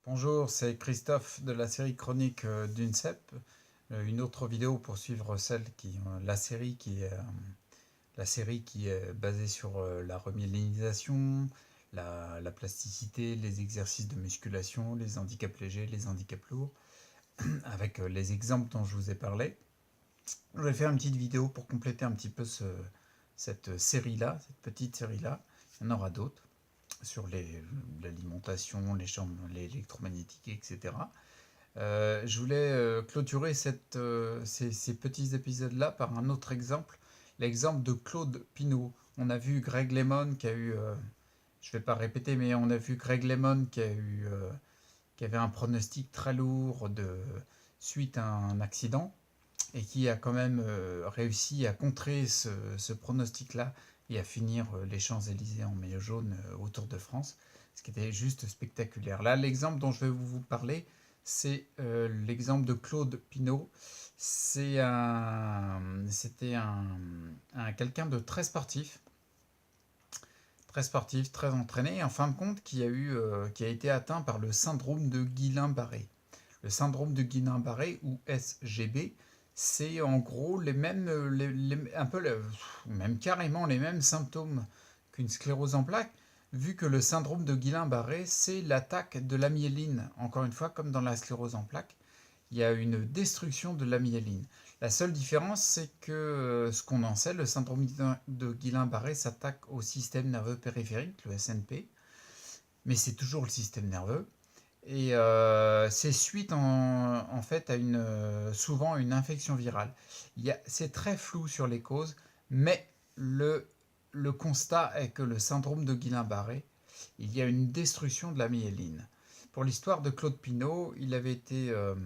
Bonjour, c'est Christophe de la série Chronique d'UNCEP. Une autre vidéo pour suivre la série qui est basée sur la remyélinisation, la plasticité, les exercices de musculation, les handicaps légers, les handicaps lourds, avec les exemples dont je vous ai parlé. Je vais faire une petite vidéo pour compléter un petit peu cette série-là, cette petite série-là. Il y en aura d'autres sur l'alimentation, les champs électromagnétiques, etc. Je voulais clôturer ces petits épisodes-là par un autre exemple, l'exemple de Claude Pinault. On a vu Greg Lemon qui a eu, je ne vais pas répéter, mais on a vu Greg Lemon qui avait un pronostic très lourd suite à un accident et qui a quand même réussi à contrer ce pronostic-là et à finir les Champs-Élysées en maillot jaune au Tour de France, ce qui était juste spectaculaire. Là, l'exemple dont je vais vous parler, c'est l'exemple de Claude Pinault. C'était quelqu'un de très sportif, très entraîné, et en fin de compte, qui a été atteint par le syndrome de Guillain-Barré. Le syndrome de Guillain-Barré, ou SGB, c'est en gros même carrément les mêmes symptômes qu'une sclérose en plaques, vu que le syndrome de Guillain-Barré, c'est l'attaque de la myéline. Encore une fois, comme dans la sclérose en plaques, il y a une destruction de la myéline. La seule différence, c'est que ce qu'on en sait, le syndrome de Guillain-Barré s'attaque au système nerveux périphérique, le SNP, mais c'est toujours le système nerveux. Et c'est suite en fait à souvent une infection virale. C'est très flou sur les causes, mais le constat est que le syndrome de Guillain-Barré, il y a une destruction de la myéline. Pour l'histoire de Claude Pinault, on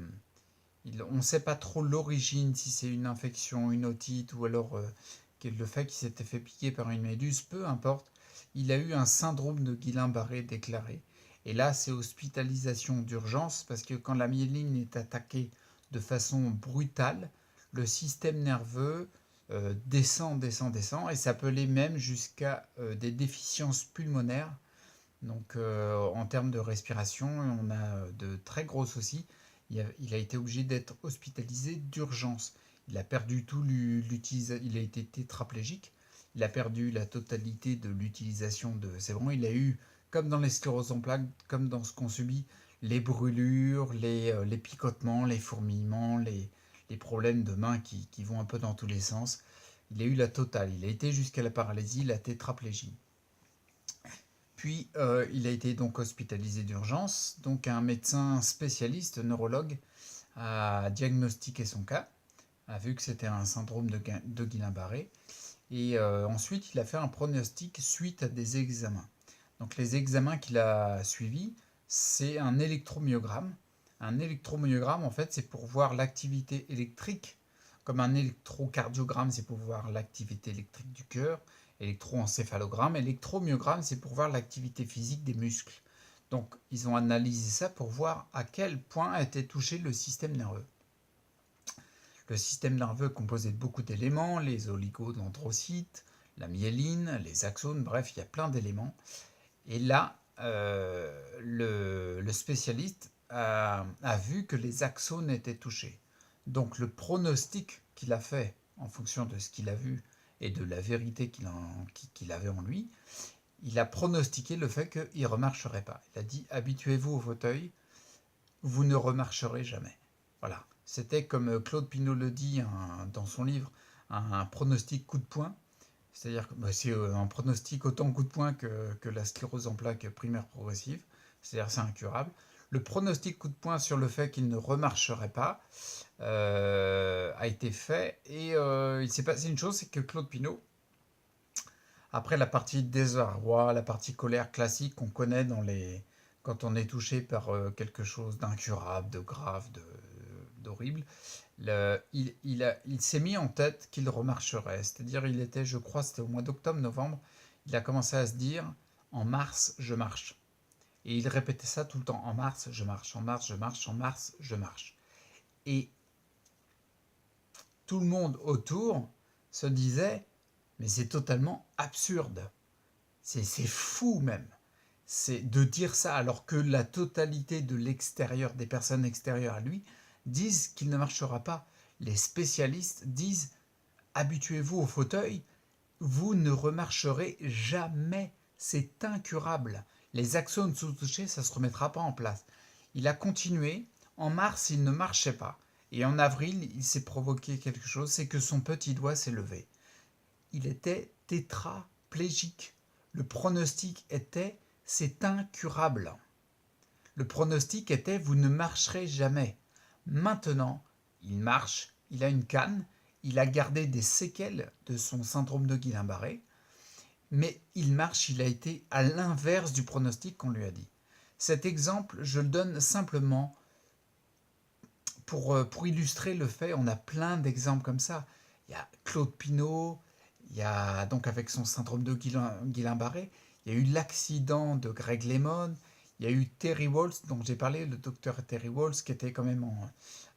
ne sait pas trop l'origine, si c'est une infection, une otite ou alors le fait qu'il s'était fait piquer par une méduse, peu importe. Il a eu un syndrome de Guillain-Barré déclaré. Et là, c'est hospitalisation d'urgence parce que quand la myéline est attaquée de façon brutale, le système nerveux descend et ça peut aller même jusqu'à des déficiences pulmonaires. Donc en termes de respiration, on a de très gros soucis. Il a été obligé d'être hospitalisé d'urgence. Il a perdu il a été tétraplégique. Il a perdu la totalité de l'utilisation de ses bras. Il a eu, comme dans les scléroses en plaques, comme dans ce qu'on subit, les brûlures, les picotements, les fourmillements, les problèmes de mains qui vont un peu dans tous les sens. Il a eu la totale. Il a été jusqu'à la paralysie, la tétraplégie. Puis il a été donc hospitalisé d'urgence. Donc un médecin spécialiste, neurologue, a diagnostiqué son cas, a vu que c'était un syndrome de Guillain-Barré. Et ensuite, il a fait un pronostic suite à des examens. Donc les examens qu'il a suivis, c'est un électromyogramme. Un électromyogramme, en fait, c'est pour voir l'activité électrique, comme un électrocardiogramme, c'est pour voir l'activité électrique du cœur, électroencéphalogramme, électromyogramme, c'est pour voir l'activité physique des muscles. Donc, ils ont analysé ça pour voir à quel point était touché le système nerveux. Le système nerveux est composé de beaucoup d'éléments, les oligodendrocytes, la myéline, les axones, bref, il y a plein d'éléments. Et là, le spécialiste a vu que les axones étaient touchés. Donc le pronostic qu'il a fait en fonction de ce qu'il a vu et de la vérité qu'il avait en lui, il a pronostiqué le fait qu'il ne remarcherait pas. Il a dit habituez-vous au fauteuil, vous ne remarcherez jamais. Voilà. C'était comme Claude Pinault le dit dans son livre, un pronostic coup de poing. C'est-à-dire que c'est un pronostic autant coup de poing que la sclérose en plaques primaire progressive. C'est-à-dire c'est incurable. Le pronostic coup de poing sur le fait qu'il ne remarcherait pas a été fait. Et il s'est passé une chose, c'est que Claude Pinault, après la partie désarroi, la partie colère classique qu'on connaît quand on est touché par quelque chose d'incurable, de grave, d'horrible, il s'est mis en tête qu'il remarcherait. C'est-à-dire, je crois, c'était au mois d'octobre-novembre, il a commencé à se dire, en mars, je marche. Et il répétait ça tout le temps, en mars, je marche, en mars, je marche, en mars, je marche. Et tout le monde autour se disait, mais c'est totalement absurde. C'est fou même. C'est de dire ça alors que la totalité de l'extérieur, des personnes extérieures à lui, disent qu'il ne marchera pas. Les spécialistes disent habituez-vous au fauteuil, vous ne remarcherez jamais. C'est incurable. Les axones sous-touchés, ça ne se remettra pas en place. Il a continué. En mars, il ne marchait pas. Et en avril, il s'est provoqué quelque chose, c'est que son petit doigt s'est levé. Il était tétraplégique. Le pronostic était c'est incurable. Le pronostic était vous ne marcherez jamais. Maintenant, il marche, il a une canne, il a gardé des séquelles de son syndrome de Guillain-Barré, mais il marche, il a été à l'inverse du pronostic qu'on lui a dit. Cet exemple, je le donne simplement pour illustrer le fait, on a plein d'exemples comme ça. Il y a Claude Pinault, il y a donc avec son syndrome de Guillain-Barré, il y a eu l'accident de Greg LeMond, il y a eu Terry Walls, dont j'ai parlé, le docteur Terry Walls, qui était quand même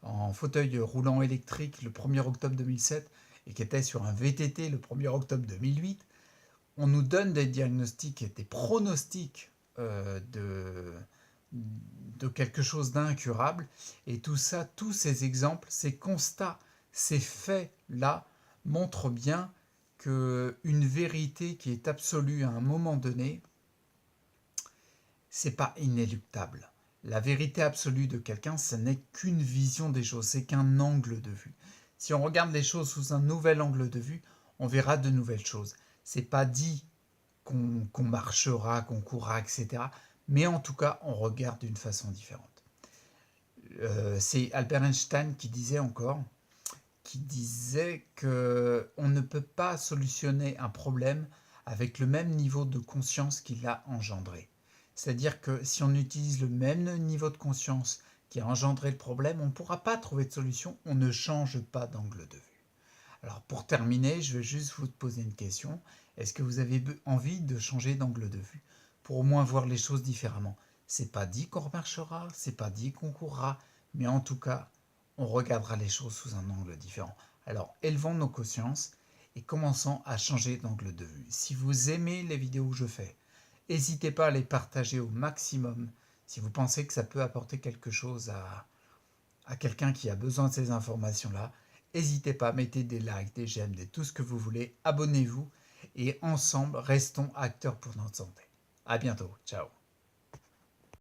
en fauteuil roulant électrique le 1er octobre 2007 et qui était sur un VTT le 1er octobre 2008. On nous donne des diagnostics et des pronostics de quelque chose d'incurable. Et tout ça, tous ces exemples, ces constats, ces faits-là montrent bien qu'une vérité qui est absolue à un moment donné, c'est pas inéluctable. La vérité absolue de quelqu'un, ce n'est qu'une vision des choses, c'est qu'un angle de vue. Si on regarde les choses sous un nouvel angle de vue, on verra de nouvelles choses. C'est pas dit qu'on marchera, qu'on courra, etc. Mais en tout cas, on regarde d'une façon différente. C'est Albert Einstein qui disait encore, qui disait que on ne peut pas solutionner un problème avec le même niveau de conscience qu'il l'a engendré. C'est-à-dire que si on utilise le même niveau de conscience qui a engendré le problème, on ne pourra pas trouver de solution, on ne change pas d'angle de vue. Alors pour terminer, je vais juste vous poser une question. Est-ce que vous avez envie de changer d'angle de vue pour au moins voir les choses différemment? C'est pas dit qu'on remarchera, c'est pas dit qu'on courra, mais en tout cas, on regardera les choses sous un angle différent. Alors élevons nos consciences et commençons à changer d'angle de vue. Si vous aimez les vidéos que je fais, n'hésitez pas à les partager au maximum si vous pensez que ça peut apporter quelque chose à quelqu'un qui a besoin de ces informations-là. N'hésitez pas, mettez des likes, des j'aime, tout ce que vous voulez. Abonnez-vous et ensemble, restons acteurs pour notre santé. À bientôt. Ciao.